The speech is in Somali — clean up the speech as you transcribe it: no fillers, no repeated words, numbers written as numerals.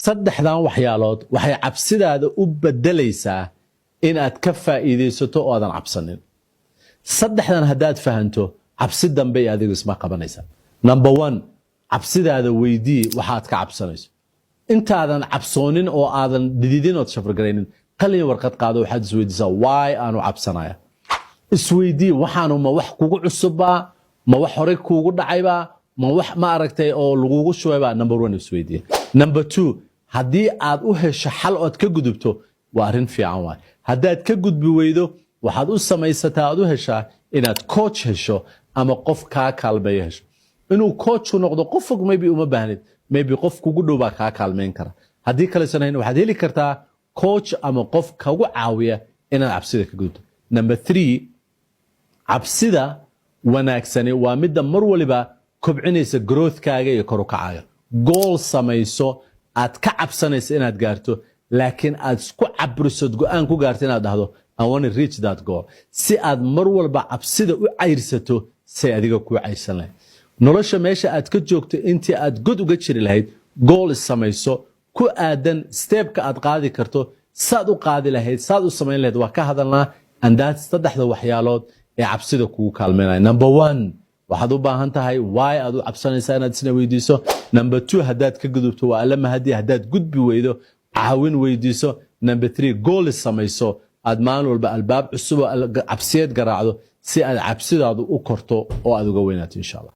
saddexdan waxyaalood waxay cabsidaada u bedelaysaa inaad ka faa'iideysato oo aadan cabsanin. saddexdan haddaad fahanto cabsi dambe iyo adigu isma qabanaysaa. number 1 cabsidaada weydii waxaad ka cabsanayso. intaadan cabsoonin oo aadan dididin oo shafargaraynin qalin warqad qaado waxaad isweydiisaa why aanu cabsanaya. isweydii waxaanu ma wax kugu cusubba ma wax hore kugu dhacayba ma wax ma aragtay oo lagugu shubayba. number 1 isweydii. number 2 haddii aad u hesho xal ood ka gudubto waa arrin fiican waay. haddaad ka gudbi weydo waxaad u samaysataa aad u heshaa inaad coach hesho ama qof kaa kaalmeeyo hesho. inuu coach noqdo qof fog maybe uma baahnid, maybe qof kugu dhow baa kaa kaalmeyn kara. haddii kale sanayn waxaad heli kartaa coach ama qof kagu caawiya inaad cabsida ka gudubto. number 3 cabsida wanaagsani waa midda mar waliba kobcinaysa growthkaaga iyo kor u kacaaga. goal samayso aad ka cabsanaysa inaad gaarto laakiin aad isku cabrisod go'aan ku gaarto inaad dhahdo I want to reach that goal si aad mar walba cabsida u cayrsato say adiga ku caysan lahayd. nolosha meesha aad ka joogto intii aad god uga jiri lahayd goal samayso ku aadan stepka aad qaadi karto saad u qaadi lahayd saad u samayn lahayd waa ka hadalnaa. and that's saddexda waxyaalood ee cabsida kugu kaalmeynaya. number 1 waxaad u baahan tahay why aad u cabsanaysaa inaad isna weydiiso. number 2 haddaad ka gudubto waa alla mahadi. haddaad gudbi weydo caawin weydiiso. number 3 goal samayso aad maalin walba albaab cusub oo cabsiyeed garaacdo si aad cabsidaadu u korto oo aad uga weynaato insha Allah.